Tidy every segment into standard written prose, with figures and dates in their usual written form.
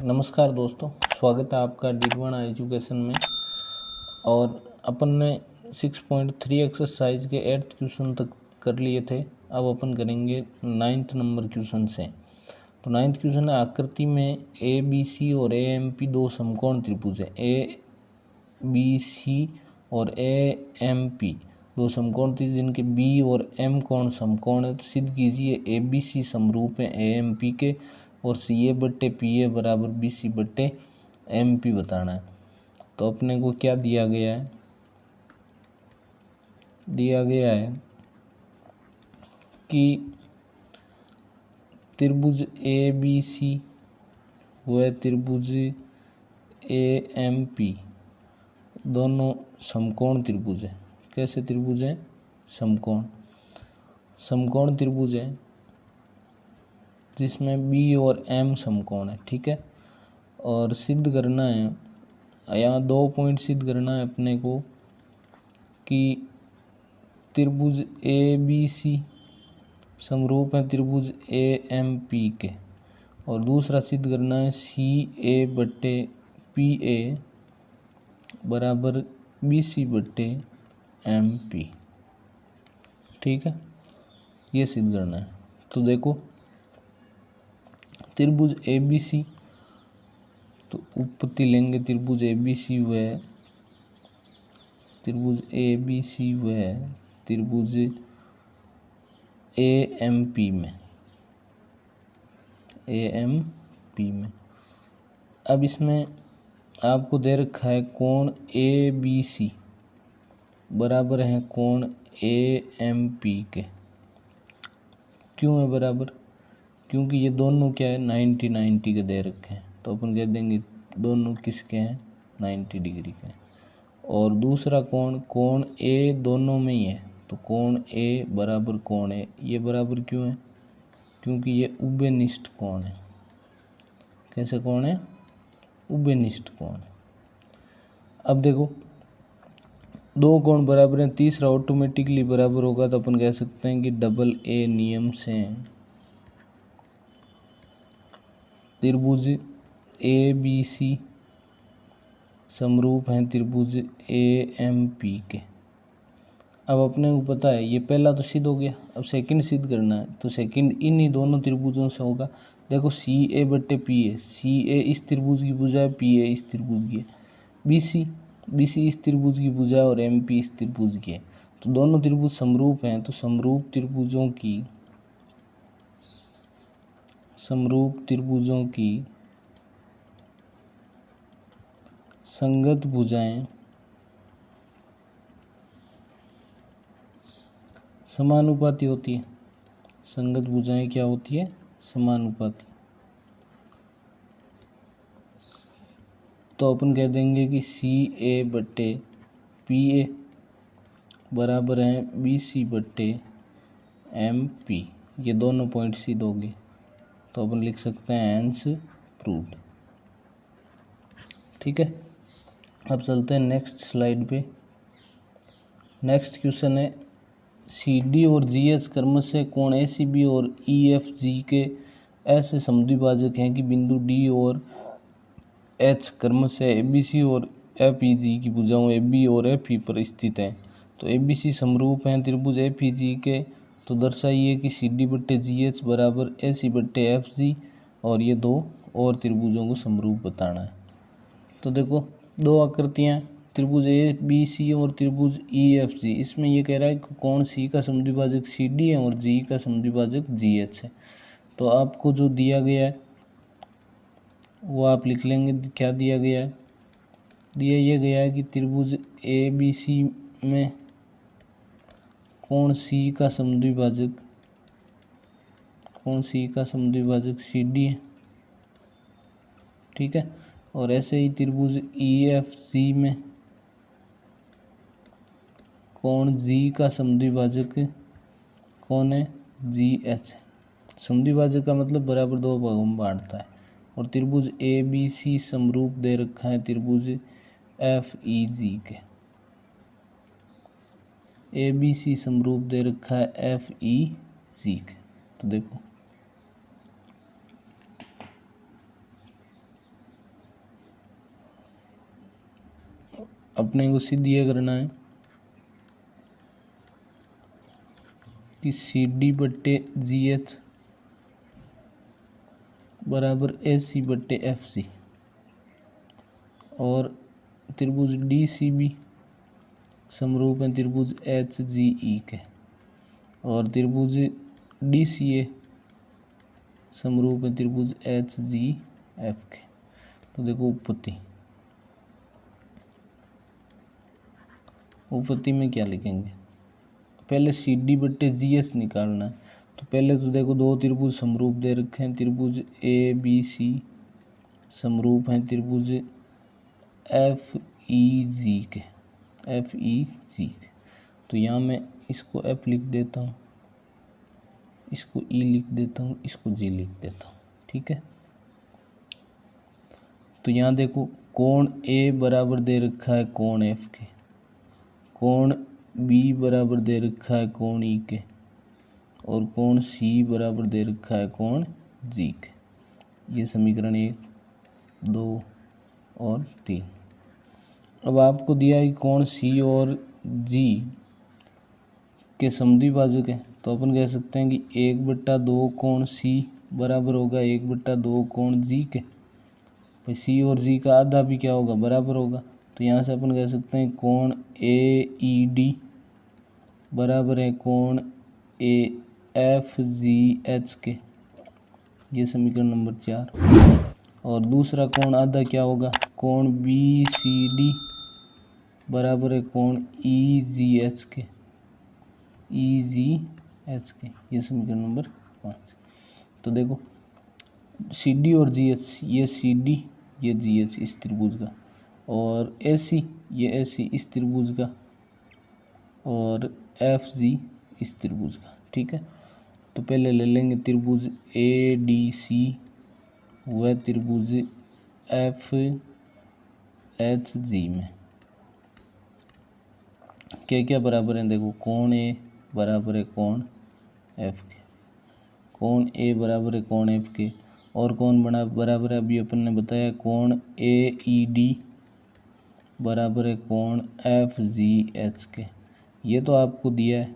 नमस्कार दोस्तों, स्वागत है आपका D1 एजुकेशन में। और अपन ने 6.3 एक्सरसाइज के 8th क्वेश्चन तक कर लिए थे। अब अपन करेंगे 9th नंबर क्वेश्चन से। तो 9th क्वेश्चन है, आकृति में ABC और AMP दो समकोण त्रिभुज है। ABC और AMP दो समकोण त्रिभुज जिनके B और M कोण समकोण है। तो सिद्ध कीजिए ABC समरूप है AMP के और CA बट्टे PA बराबर BC बट्टे MP बताना है। तो अपने को क्या दिया गया है? दिया गया है कि त्रिभुज ABC व त्रिभुज AMP दोनों समकोण त्रिभुज है। कैसे त्रिभुज है? समकोण त्रिभुज है जिसमें B और M समकोण है। ठीक है, और सिद्ध करना है, यहाँ 2 पॉइंट सिद्ध करना है अपने को कि त्रिभुज ABC समरूप है त्रिभुज AMP के, और दूसरा सिद्ध करना है CA बट्टे PA बराबर BC बट्टे MP। ठीक है, ये सिद्ध करना है। तो देखो, त्रिभुज ABC, तो उत्पत्ति लेंगे त्रिभुज ABC व त्रिभुज AMP में। अब इसमें आपको दे रखा है कोण ABC बराबर है कोण AMP के। क्यों है बराबर? क्योंकि ये दोनों क्या है, 90 के दे रखे हैं। तो अपन कह देंगे दोनों किसके हैं, 90 डिग्री के। और दूसरा कोण A दोनों में ही है, तो कोण A बराबर कोण A। ये बराबर क्यों है? क्योंकि ये उभयनिष्ठ कोण है। कैसे कोण है? उभयनिष्ठ कोण। अब देखो, दो कोण बराबर हैं, तीसरा ऑटोमेटिकली बराबर होगा। तो अपन कह सकते हैं कि डबल A नियम से त्रिभुज ABC समरूप हैं त्रिभुज AMP के। अब अपने को पता है ये पहला तो सिद्ध हो गया, अब सेकंड सिद्ध करना है। तो सेकंड इन्हीं दोनों त्रिभुजों से होगा। देखो, CA बट्टे PA, CA इस त्रिभुज की भुजा है, PA इस त्रिभुज की है। BC इस त्रिभुज की भुजा है और MP इस त्रिभुज की है। तो दोनों त्रिभुज समरूप हैं, तो समरूप त्रिभुजों की संगत भुजाएं समानुपाती होती है। संगत भुजाएं क्या होती है? समानुपाती। तो अपन कह देंगे कि CA बट्टे PA बराबर है BC बट्टे MP। ये दोनों पॉइंट सिद्ध हो गए। तो अपन लिख सकते हैं हेंस प्रूव्ड। ठीक है, अब चलते हैं नेक्स्ट स्लाइड पे। नेक्स्ट क्वेश्चन है, CD और GH क्रमशः कोण ACB और EFG के ऐसे समद्विभाजक हैं कि बिंदु D और H क्रमशः ABC और FEG की भुजाओं AB और FE पर स्थित हैं। तो ABC समरूप हैं त्रिभुज FEG के। तो दर्शाइए कि CD बट्टे GH बराबर AC बट्टे FG, और ये दो और त्रिभुजों को समरूप बताना है। तो देखो, दो आकृतियाँ, त्रिभुज ABC और त्रिभुज EFG। इसमें ये कह रहा है कि कोण C का समद्विभाजक CD है और G का समद्विभाजक GH है। तो आपको जो दिया गया है वो आप लिख लेंगे। क्या दिया गया है? दिया ये गया है कि त्रिभुज ABC में कोण C का समद्विभाजक CD है। ठीक है, और ऐसे ही त्रिभुज EFG में कोण G का समद्विभाजक कौन है? GH। समद्विभाजक का मतलब बराबर दो भागों में बांटता है। और त्रिभुज ABC समरूप दे रखा है त्रिभुज FEG के। ABC समरूप दे रखा है FEG के। तो देखो, अपने को सिद्ध ये करना है कि सी डी बट्टे जी एच बराबर ए सी बट्टे एफ सी, और त्रिभुज डी सी बी समरूप है त्रिभुज एच जी ई के, और त्रिभुज डी सी ए समरूप है त्रिभुज एच जी एफ के। तो देखो उपपत्ति में क्या लिखेंगे, पहले सी डी बट्टे जी एच निकालना है। तो पहले तो देखो दो त्रिभुज समरूप दे रखे हैं, त्रिभुज ए बी सी समरूप हैं त्रिभुज एफ ई जी के, एफ ई जी के। तो यहाँ मैं इसको एफ लिख देता हूँ, इसको ई लिख देता हूँ, इसको जी लिख देता हूँ, ठीक है। तो यहाँ देखो कोण ए बराबर दे रखा है कोण एफ के, कोण बी बराबर दे रखा है कोण ई के, और कोण सी बराबर दे रखा है कोण जी के। ये समीकरण 1, 2 और 3। अब आपको दिया है कोण सी और जी के समद्विभाजक है, तो अपन कह सकते हैं कि 1/2 कोण सी बराबर होगा 1/2 कोण जी के। भाई सी और जी का आधा भी क्या होगा, बराबर होगा। तो यहाँ से अपन कह सकते हैं कोण ए ई डी बराबर है कोण ए एफ जी एच के। ये समीकरण नंबर 4। और दूसरा कोण आधा क्या होगा, कोण बी सी डी बराबर है कोण ई जी एच के, ई जी एच के। ये समीकरण नंबर 5। तो देखो सी डी और जी एच, ये सी डी ये जी एच इस त्रिभुज का, और ए सी ये ए सी इस त्रिभुज का, और एफ जी इस त्रिभुज का, ठीक है। तो पहले ले लेंगे त्रिभुज ए डी सी व त्रिभुज एफ एच जी में क्या क्या बराबर है, देखो कोण ए बराबर है कोण एफ के, कोण ए बराबर है कोण एफ के, और कौन बना बराबर है, अभी अपन ने बताया कोण ए ई डी बराबर है कोण एफ जी एच के। ये तो आपको दिया है,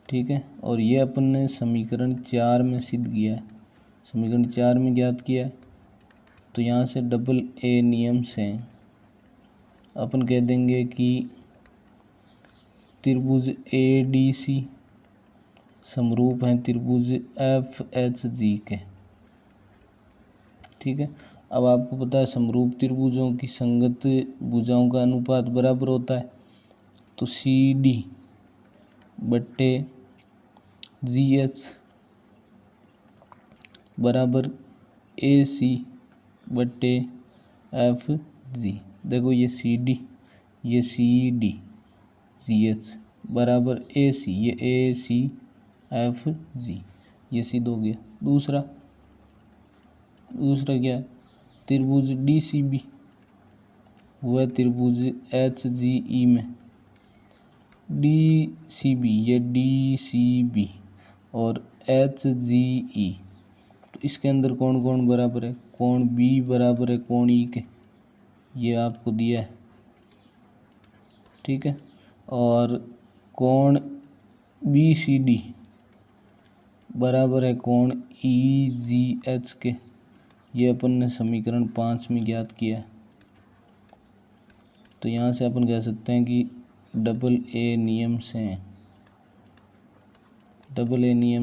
ठीक है। और ये अपन ने समीकरण 4 में सिद्ध किया है, समीकरण 4 में ज्ञात किया है। तो यहाँ से डबल ए नियम से अपन कह देंगे कि त्रिभुज ए डी सी समरूप हैं त्रिभुज एफ एच जी के, ठीक है। अब आपको पता है समरूप त्रिभुजों की संगत भुजाओं का अनुपात बराबर होता है। तो सी डी बट्टे जी एच बराबर ए सी बट्टे एफ जी। देखो ये सी डी ये सी डी जी एच बराबर ए सी ये ए सी एफ जी, ये सिद्ध हो गया। दूसरा क्या है, त्रिभुज डी सी बी व त्रिभुज एच जी ई में डी सी बी ये डी सी बी और एच जी ई, तो इसके अंदर कौन कौन बराबर है, कोण बी बराबर है कोण ई के, ये आपको दिया है, ठीक है। और कोण बी सी डी बराबर है कोण ई जी एच के, ये अपन ने समीकरण 5 में ज्ञात किया है। तो यहाँ से अपन कह सकते हैं कि डबल ए नियम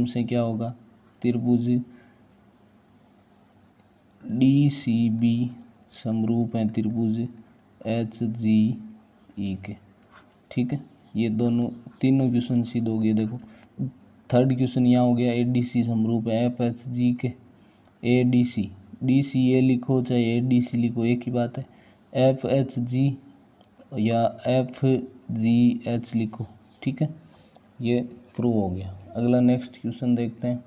से क्या होगा, त्रिभुज डी सी बी समरूप है त्रिभुज एच जी ई के, ठीक है। ये तीनों क्वेश्चन सिद्ध हो गए। देखो थर्ड क्वेश्चन यहाँ हो गया, ए डी सी समरूप है एफ एच जी के, ए डी सी ए लिखो चाहे ए डी सी लिखो एक ही बात है, एफ एच जी या एफ जी एच लिखो, ठीक है। ये प्रूव हो गया। अगला नेक्स्ट क्वेश्चन देखते हैं।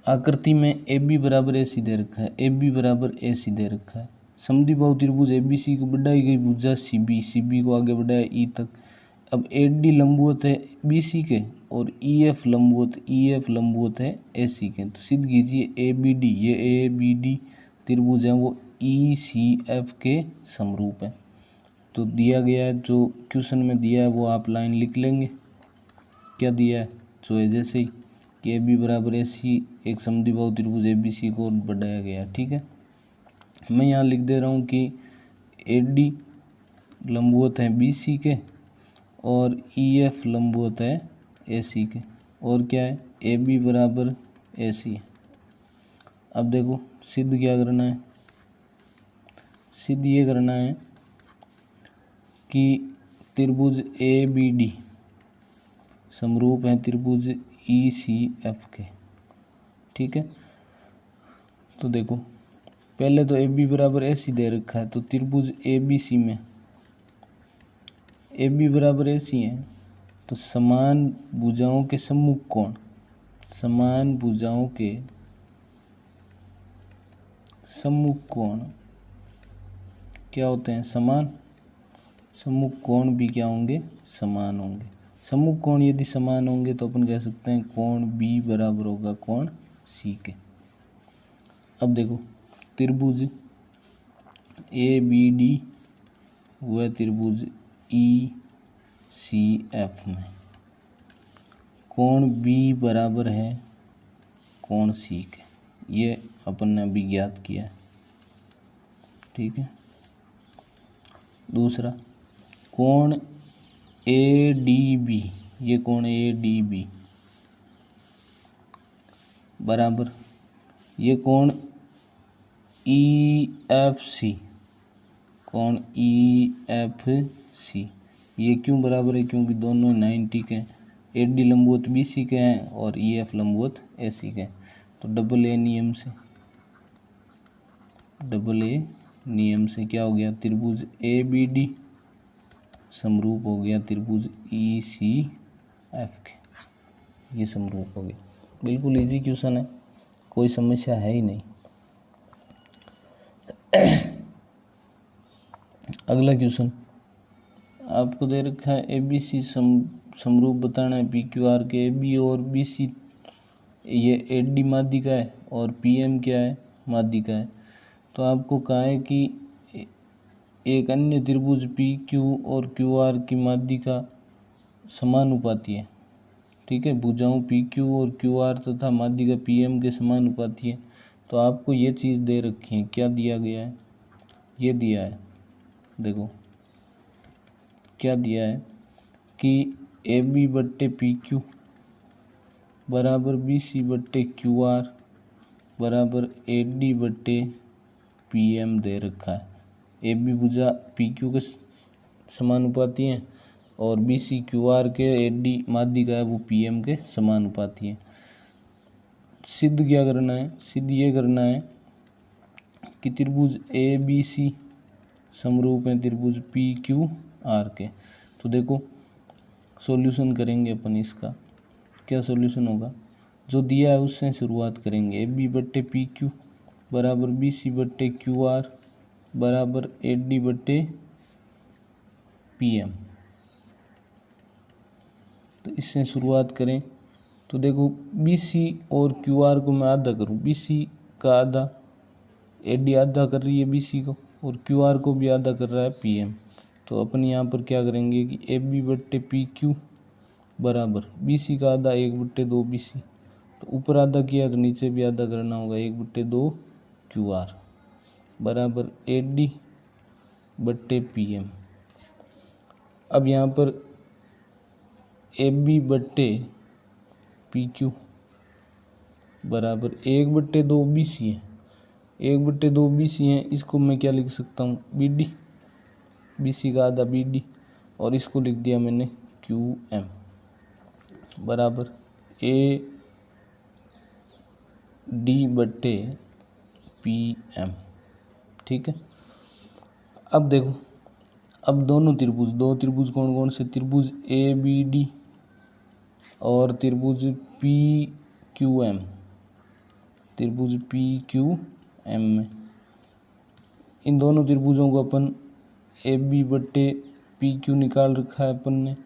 आकृति में ए बी बराबर ए सी दे रखा है, ए बी बराबर ए सी दे रखा है। समद्विबाहु त्रिभुज ए बी सी को बढ़ाई गई भुजा सी बी को आगे बढ़ाया ई तक। अब ए डी लंबवत है बी सी के और ई एफ लंबवत है ए सी के। तो सिद्ध कीजिए ए बी डी, ये ए बी डी त्रिभुज हैं वो ई सी एफ के समरूप है। तो दिया गया है, जो क्वेश्चन में दिया है वो आप लाइन लिख लेंगे। क्या दिया है, जो है जैसे ही कि ए बी बराबर ए सी एक समद्विबाहु त्रिभुज ए बी सी को बढ़ाया गया। ठीक है, मैं यहाँ लिख दे रहा हूँ कि ए डी लंबवत है बी सी के और ई एफ लंबवत है ए सी के, और क्या है ए बी बराबर ए सी। अब देखो सिद्ध क्या करना है, सिद्ध ये करना है कि त्रिभुज ए बी डी समरूप है त्रिभुज ई सी एफ के। ठीक है, तो देखो पहले तो ए बी बराबर ए सी दे रखा है, तो त्रिभुज ए बी सी में ए बी बराबर ए सी है, तो समान भुजाओं के सम्मुख कोण, समान भुजाओं के सम्मुख कोण क्या होते हैं, समान। सम्मुख कोण भी क्या होंगे, समान होंगे। सम्मुख कोण यदि समान होंगे तो अपन कह सकते हैं कोण बी बराबर होगा कोण सी के। अब देखो त्रिभुज ए बी डी व त्रिभुज ई सी एफ में कोण बी बराबर है कोण सी के, ये अपन ने अभी ज्ञात किया है। ठीक है, दूसरा कोण ए डी बी, ये कोण ए डी बी बराबर ये कोण ई एफ सी, कोण ई एफ सी ये क्यों बराबर है, क्योंकि दोनों 90 के हैं। ए डी लंबवत बी सी के हैं और ई एफ लंबवत ए सी के हैं। तो डबल ए नियम से, डबल ए नियम से क्या हो गया, त्रिभुज ए बी डी समरूप हो गया त्रिभुज ई सी एफ के, ये समरूप हो गया। बिल्कुल इजी क्वेश्चन है, कोई समस्या है ही नहीं। अगला क्वेश्चन आपको दे रखा है ए बी सी समरूप बताना है पी क्यू आर के। ए बी और बी सी ये ए डी माध्यिका है और पी एम क्या है, माध्यिका है। तो आपको कहा है कि एक अन्य त्रिभुज पी क्यू और क्यू आर की माध्यिका समानुपाती है। ठीक है, भुजाओं पी क्यू और क्यू आर तथा माध्यिका पी एम के समानुपाती है। तो आपको ये चीज़ दे रखी है, क्या दिया गया है, ये दिया है, देखो क्या दिया है कि ए बी बट्टे पी क्यू बराबर बी सी बट्टे क्यू आर बराबर ए डी बट्टे पी एम दे रखा है। ए बी भुजा पी क्यू के समानुपाती हैं और बी सी क्यू आर के ए डी माध्यिका है वो पी एम के समानुपाती है। सिद्ध क्या करना है, सिद्ध ये करना है कि त्रिभुज ए बी सी समरूप है त्रिभुज पी क्यू आर के। तो देखो सॉल्यूशन करेंगे अपन इसका, क्या सॉल्यूशन होगा, जो दिया है उससे शुरुआत करेंगे। ए बी बट्टे पी क्यू बराबर बी सी बट्टे क्यू आर बराबर ए डी बट्टे पी एम। तो इससे शुरुआत करें तो देखो बी सी और क्यू आर को मैं आधा करूँ, बी सी का आधा ए डी आधा कर रही है बी सी को और क्यू आर को भी आधा कर रहा है पी एम। तो अपन यहाँ पर क्या करेंगे कि ए बी बट्टे पी क्यू बराबर बी सी का आधा 1/2 बी सी, तो ऊपर आधा किया तो नीचे भी आधा करना होगा 1/2 क्यू आर बराबर ए डी बट्टे पी एम। अब यहाँ पर ए बी बट्टे पी क्यू बराबर 1/2 बी सी है, 1/2 बी सी है, इसको मैं क्या लिख सकता हूँ बी डी, बी सी का आधा बी डी और इसको लिख दिया मैंने क्यू एम बराबर ए डी बट्टे पी एम। ठीक है, अब देखो अब दोनों त्रिभुज, दो त्रिभुज कौन कौन से, त्रिभुज ए बी डी और त्रिभुज पी क्यू एम, त्रिभुज पी क्यू एम में इन दोनों त्रिभुजों को अपन ए बी बट्टे पी क्यू निकाल रखा है अपन ने,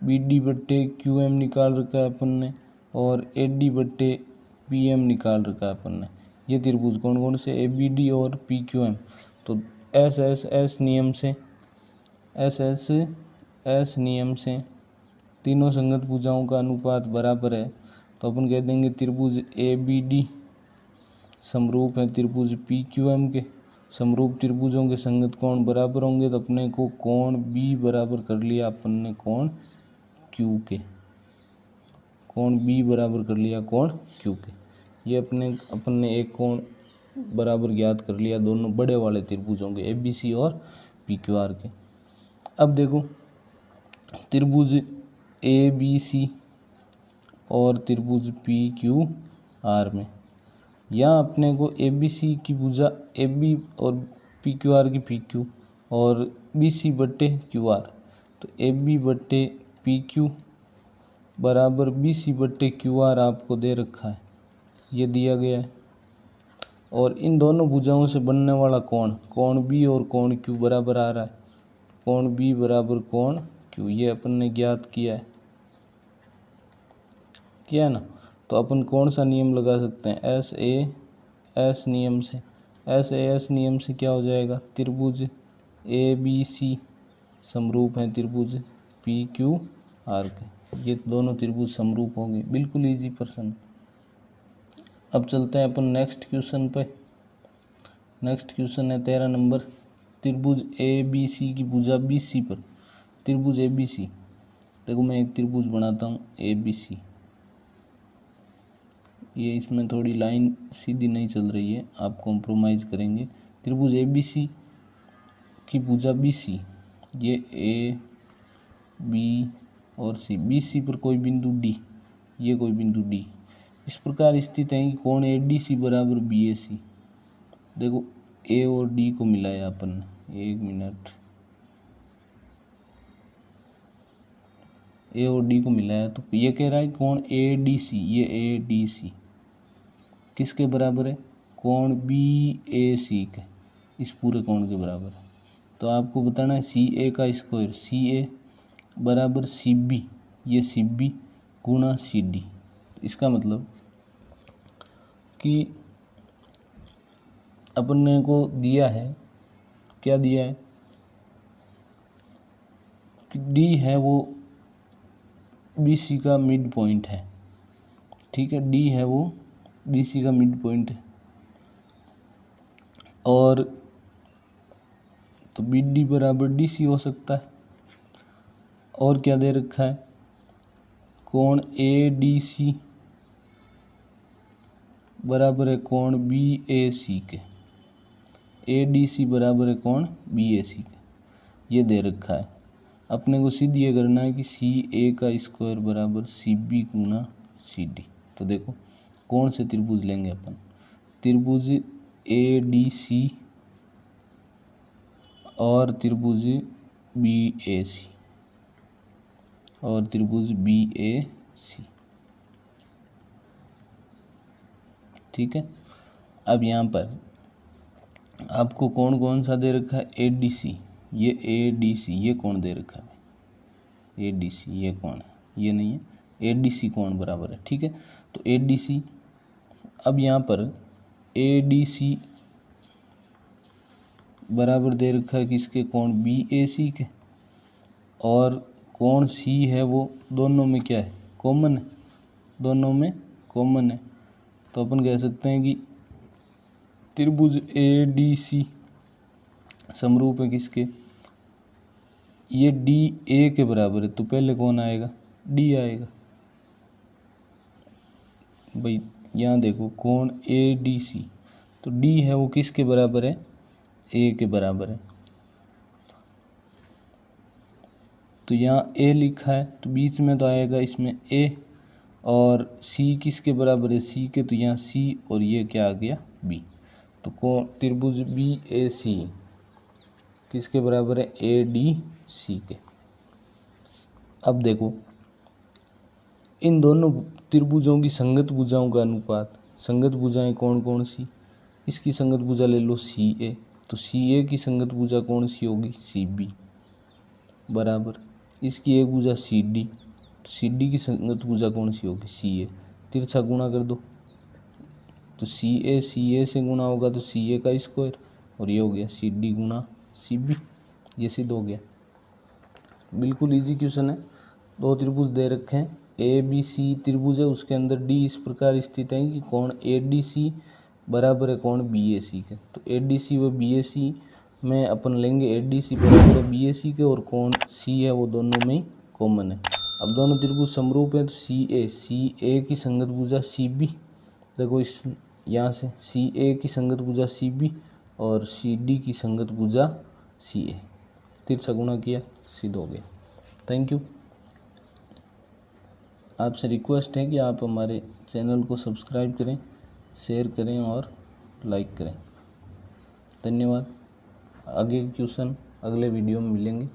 बी डी बट्टे क्यू एम निकाल रखा है अपन ने और ए डी बट्टे पी एम निकाल रखा है अपन ने। ये त्रिभुज कौन कौन से, ए बी डी और पी क्यू एम। तो एस एस एस नियम से, एस एस एस नियम से तीनों संगत भुजाओं का अनुपात बराबर है। तो अपन कह देंगे त्रिभुज ए बी डी समरूप है त्रिभुज पी क्यू एम के। समरूप त्रिभुजों के संगत कोण बराबर होंगे, तो अपने को कोण बी बराबर कर लिया अपन ने कोण क्यू के, कोण बी बराबर कर लिया कोण क्यू के। ये अपन ने एक कोण बराबर ज्ञात कर लिया दोनों बड़े वाले त्रिभुजों के, ए बी सी और पी क्यू आर के। अब देखो त्रिभुज ए बी सी और त्रिभुज पी क्यू आर में, यहाँ अपने को ए बी सी की भुजा ए बी और पी क्यू आर की पी क्यू और बी सी बट्टे क्यू आर, तो ए बी बट्टे पी क्यू बराबर बी सी बट्टे क्यू आर आपको दे रखा है, ये दिया गया है। और इन दोनों भुजाओं से बनने वाला कोण, कोण बी और कोण क्यू बराबर आ रहा है, कोण बी बराबर कोण क्यू, ये अपन ने ज्ञात किया है ना। तो अपन कौन सा नियम लगा सकते हैं, एस ए एस नियम से। एस ए एस नियम से क्या हो जाएगा, त्रिभुज ए बी सी समरूप हैं त्रिभुज पी क्यू आर के, ये दोनों त्रिभुज समरूप होंगे। बिल्कुल इजी प्रश्न। अब चलते हैं अपन नेक्स्ट क्वेश्चन पे। नेक्स्ट क्वेश्चन है 13 नंबर, त्रिभुज ए बी सी की भुजा बी सी पर, त्रिभुज ए बी सी, देखो मैं एक त्रिभुज बनाता हूँ ए बी सी, ये इसमें थोड़ी लाइन सीधी नहीं चल रही है, आप कॉम्प्रोमाइज़ करेंगे। त्रिभुज ए बी सी की भुजा बी सी, ये ए बी और सी, बी सी पर कोई बिंदु डी, ये कोई बिंदु डी इस प्रकार स्थित है कि कोण ए डी सी बराबर बी ए सी। देखो ए और डी को मिलाया अपन ने, एक मिनट, ए और डी को मिलाया तो ये कह रहा है कोण ए डी सी, ये ए डी सी किसके बराबर है, कोण बी ए सी के, इस पूरे कोण के बराबर है। तो आपको बताना है सी ए का स्क्वायर, सी ए बराबर सी बी, ये सी बी गुणा सी डी। इसका मतलब कि अपन ने को दिया है, क्या दिया है कि डी है वो बी सी का मिड पॉइंट है, ठीक है, डी है वो बी सी का मिड पॉइंट है। और तो बी डी बराबर डी सी हो सकता है। और क्या दे रखा है, कोण ए डी सी बराबर है कोण बी ए सी के, ए डी सी बराबर है कोण बी ए सी के, ये दे रखा है। अपने को सिद्ध ये करना है कि सी ए का स्क्वायर बराबर सी बी गुना सी डी। तो देखो कौन से त्रिभुज लेंगे अपन, त्रिभुज ए डी सी और त्रिभुज बी ए सी और त्रिभुज बी ए सी, ठीक है। अब यहाँ पर आपको कौन कौन सा दे रखा है, ए डी सी, ये ए डी सी ये कौन दे रखा है, ए डी सी ये कौन है, ये नहीं है, ए डी सी कौन बराबर है, ठीक है। तो ए डी सी, अब यहाँ पर ए डी सी बराबर दे रखा है किसके, कोण बी ए सी के, और कोण सी है वो दोनों में क्या है, कॉमन है, दोनों में कॉमन है। तो अपन कह सकते हैं कि त्रिभुज ए डी सी समरूप है किसके, ये डी ए के बराबर है, तो पहले कौन आएगा, डी आएगा। भाई यहाँ देखो कोण ए डी सी, तो डी है वो किसके बराबर है, ए के बराबर है। तो यहाँ ए लिखा है तो बीच में तो आएगा इसमें ए, और सी किसके बराबर है, सी के, तो यहाँ सी और ये क्या आ गया बी। तो कोण त्रिभुज बी ए सी किसके बराबर है, ए डी सी के। अब देखो इन दोनों त्रिभुजों की संगत भुजाओं का अनुपात, संगत भुजाएं कौन कौन सी, इसकी संगत भुजा ले लो सी ए, तो सी ए की संगत भुजा कौन सी होगी, सी बी बराबर इसकी एक भुजा सी डी, तो सी डी की संगत भुजा कौन सी होगी, सी ए, तिरछा गुणा कर दो, तो सी ए से गुणा होगा तो सी ए का स्क्वायर, और ये हो गया सी डी गुणा सी बी, ये सिद्ध हो गया। बिल्कुल इजी क्वेश्चन है। दो त्रिभुज दे रखे हैं, ए बी सी त्रिभुज है, उसके अंदर डी इस प्रकार स्थित है कि कोण ए डी सी बराबर है कोण बी ए सी के। तो ए डी सी व बी ए सी में अपन लेंगे ए डी सी बराबर है बी ए सी के, और कोण सी है वो दोनों में कॉमन है। अब दोनों त्रिभुज समरूप हैं तो सी ए की संगत भुजा सी बी, देखो इस यहाँ से सी ए की संगत भुजा सी बी और सी डी की संगत भुजा सी ए, तिरछा गुणा किया, सिद्ध हो गया। Thank you. आपसे रिक्वेस्ट है कि आप हमारे चैनल को सब्सक्राइब करें, शेयर करें और लाइक करें। धन्यवाद। आगे क्वेश्चन अगले वीडियो में मिलेंगे।